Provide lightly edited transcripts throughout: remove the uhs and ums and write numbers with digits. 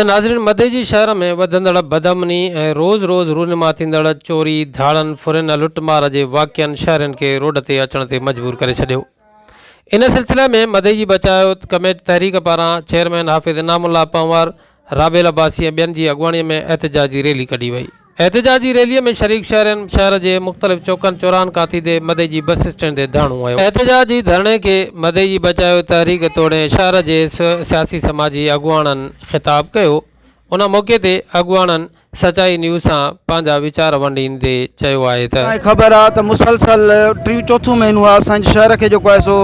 नाज़रीन, मधेजी शहर में वधंदड़ बदअमनी ऐं रोज़ रोज़ रूनमा थींदड़ चोरी, धाड़न, फुरन, लुटमार जे वाक़िअनि शहरनि खे रोड ते अचण ते मजबूर करे छॾियो। इन सिलसिले में मधेजी बचाओ कमेटी तहरीक पारां चेयरमैन हाफ़िज़ इनामुल्लाह पंवर, राबेल अब्बासी ऐं ॿियनि जी अॻुवाणीअ में एहतिजाजी रैली कढी वई। एहतिजाजी रैलीअ में शरीक शहर जे मुख़्तलिफ़ चौकनि चौराहनि खां थींदे मधेजी बस स्टैंड ते धरणो आयो। एहतिजाजी धरणे खे मधेजी बचाओ तहरीक तोड़े शहर जे सियासी समाजी अॻुवाणनि ख़िताब कयो। उन मौक़े ते अॻुवाणनि सचाई न्यूज़ सां पंहिंजा वीचार वंडींदे चयो आहे त ख़बर आहे त मुसलसल टी चौथों महीनो आहे असांजे शहर खे जेको आहे सो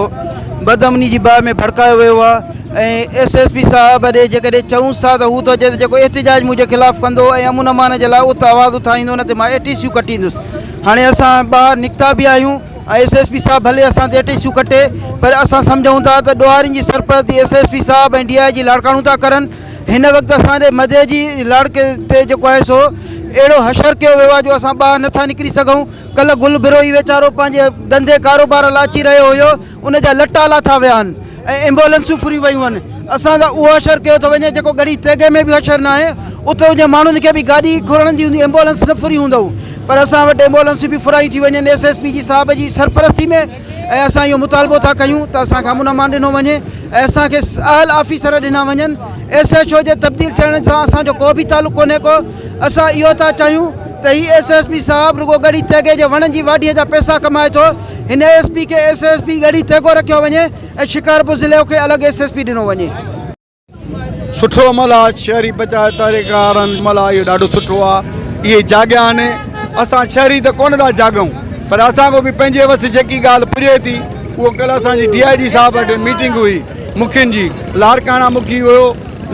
बदअमनी जी बाहि में भड़कायो वियो आहे। ऐं SSP साहब ॾे जेकॾहिं चऊंसि था त हू त चए जेको एहतिजाज मुंहिंजे ख़िलाफ़ु कंदो ऐं अमन अमान जे लाइ उत आवाज़ उथारींदो, न त मां ATCU कटींदुसि। हाणे असां ॿाहिरि निकिता बि आहियूं ऐं SSP साहब भले असां ते ATCU कटे, पर असां सम्झूं था त ॾोहारियुनि जी सरपरस्ती SSP साहब ऐं DIG लाड़काणो था करनि। हिन वक़्तु असांजे मधेजी लाड़के ते जेको आहे सो अहिड़ो हशर कयो वियो आहे जो असां ॿाहिरि नथा निकिरी सघूं। कल्ह गुल बिरोही वीचारो पंहिंजे धंधे कारोबार लाइ अची रहियो हुयो, उनजा लटा लाथा विया आहिनि ऐं एम्बुलेंसूं फुरी वियूं आहिनि। असां त उहो हशर कयो थो वञे जेको गड़ी तेगे में बि हशर न आहे। उते जे माण्हुनि खे बि गाॾी घुरंदी हूंदी, एम्बुलेंस न फुरी हूंदव, पर असां वटि एम्बुलेंसूं बि फुराई थी वञनि SSP जी साहब जी सरपरस्ती में। ऐं असां इहो मुतालबो था कयूं त असांखे अमन अमान ॾिनो वञे ऐं असांखे अहल ऑफिसर ॾिना वञनि। SHO जे तब्दील थियण सां असांजो को बि तालुक़ु कोन्हे को। असां इहो था चाहियूं त हीअ SSP साहब रुगो गड़ी तेगे जे वणनि जी वाढीअ जा पैसा कमाए थो। हिन SP खे SSP गड़ी तेगो रखियो वञे ऐं शिकारपुर ज़िले खे अलॻि SSP ॾिनो वञे। सुठो अमल आहे, शहरी बचाव तहरीक वारनि अमल आहे, इहो ॾाढो सुठो आहे। इहे जाॻिया आहिनि, असां शहरी त कोन था जाॻूं, पर असांखे बि पंहिंजे वसि जेकी ॻाल्हि पुॼे थी उहो कल्ह असांजी DIG साहब वटि मीटिंग हुई मुखियुनि जी। लाड़काणा मुखी हुयो,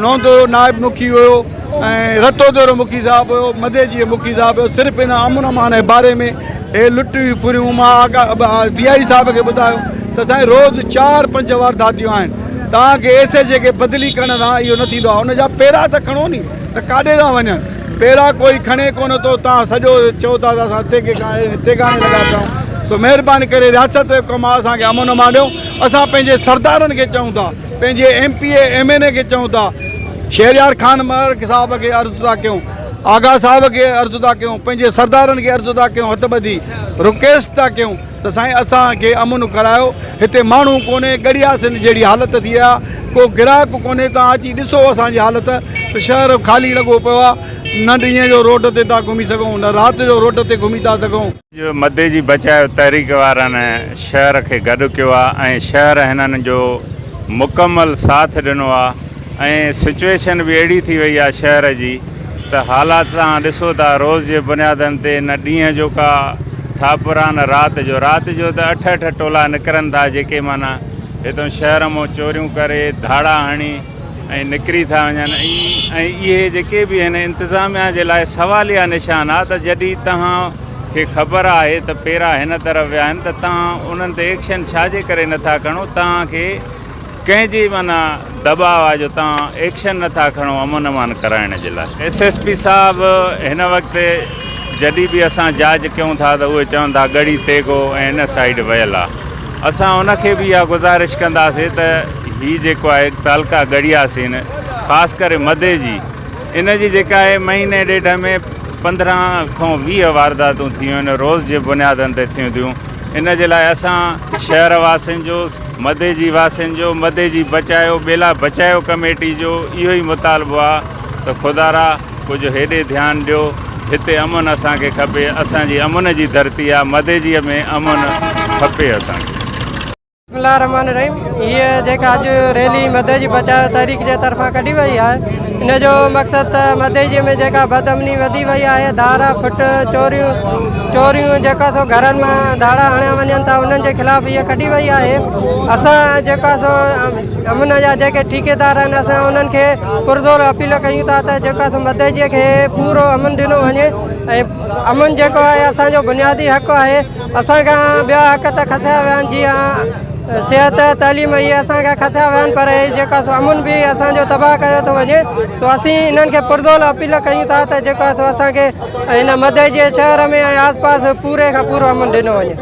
नौंदो नायब मुखी हुयो ऐं रतोदरो मुखी साहब हुयो, मधेजी मुखी साहब हुयो। सिर्फ़ु हिन अमन अमान जे बारे में हे लुटियूं फुरियूं मां DIG साहब खे ॿुधायो त असांजे रोज़ 4-5 वारदातियूं आहिनि। तव्हांखे SHO खे बदिली करण सां इहो न थींदो आहे। उनजा पेरा त खणो नी, त काॾे था वञनि? पेरा कोई खणे कोन थो, तव्हां सॼो चओ था त असां तेगाने लॻा पियूं। सो महिरबानी करे रियासत जो कमु आहे, असांखे अमन अमान ॾियो। असां पंहिंजे सरदारनि खे चऊं था, पंहिंजे MPA MNA खे चऊं था, शहरयार खान मलिक साहब खे अर्ज़ु था कयूं, आगा साहब खे अर्ज़ु था कयूं, पंहिंजे सरदारनि खे अर्ज़ु था कयूं, हथ ॿधी रिक्वेस्ट था कयूं त साईं असांखे अमन करायो। हिते माण्हू कोन्हे, गड़ियासिन जहिड़ी हालत थी आहे, को ग्राहक कोन्हे। तव्हां अची ॾिसो असांजी हालत, त शहर ख़ाली लॻो पियो आहे। न ॾींहं जो रोड ते था घुमी सघूं, न राति जो रोड ते घुमी था सघूं। जो मधेजी बचाओ तहरीक वारनि शहर खे गॾु कयो आहे ऐं शहर हिननि जो मुकमल साथ ॾिनो आहे ऐं सिचुएशन बि अहिड़ी थी वई आहे शहर जी त हालात तव्हां ॾिसो था रोज़ जे बुनियादनि ते न ॾींहं जो का ठापुर आहे, न राति जो त 8-8 टोला निकिरनि था, जेके माना हितां शहर मां चोरियूं करे धाड़ा हणी ऐं निकिरी था वञनि। ऐं इहे जेके बि आहिनि इंतिज़ामिया जे लाइ सवालिया निशान आहे त जॾहिं तव्हांखे ख़बर आहे त पेरा हिन तरफ़ विया आहिनि त तव्हां उन्हनि ते एक्शन छाजे करे नथा खणो? तव्हांखे कंहिंजी माना दबाव आहे जो तव्हां एक्शन नथा खणो अमन अमान कराइण जे लाइ। SSP साहब हिन वक़्तु जॾहिं बि असां जांच कयूं था त उहे चवनि था गड़ी तेगो ऐं हिन साइड वियल आहे। असां उनखे बि इहा गुज़ारिश कंदासीं त हीअ जेको आहे तालका गड़ियासीं, ख़ासि करे मधेजी, इन जी जेका आहे महीने ॾेढ में 15 खां 20 वारदातूं थियूं आहिनि, रोज़ जे बुनियादनि ते थियूं थियूं। इन जे लाइ असां शहर वासियुनि जो, मधेजी वासियुनि जो, मधेजी बचायो ॿेला बचायो कमेटी जो इहो ई मुतालबो आहे त ख़ुदारा कुझु हेॾे ध्यानु ॾियो। हिते अमन असांखे खपे, असांजी अमन जी धरती आहे, मधेजीअ में अमन खपे असांखे। बिस्मिल्लाह रहमान रहीम। ये जेका अॼु रैली मधेजी बचाओ तहरीक जे तरफ़ां कढी वई आहे, इन जो मक़सदु त मधेजी में जेका बदअमनी वधी वई आहे, धारा फुट चोरियूं जेका सो घरनि मां धाड़ा हणिया वञनि था, उन्हनि जे ख़िलाफ़ु इहा कढी वई आहे। असां जेका सो अमन जा जेके ठेकेदार आहिनि, असां उन्हनि खे पुरज़ोर अपील कयूं था त जेका सो मधेजीअ खे पूरो अमन ॾिनो वञे ऐं अमन जेको आहे असांजो बुनियादी हक़ु आहे। असांखां ॿिया हक़ त खसिया विया आहिनि, जीअं सिहत तइलीम, इहे असांखे खसिया विया आहिनि, पर जेका सो अमन बि असांजो तबाह कयो थो वञे। सो असीं इन्हनि खे पुरज़ोर अपील कयूं था त जेका सो असांखे हिन मधेजी शहर में ऐं आस पास पूरे खां पूरो अमन ॾिनो वञे।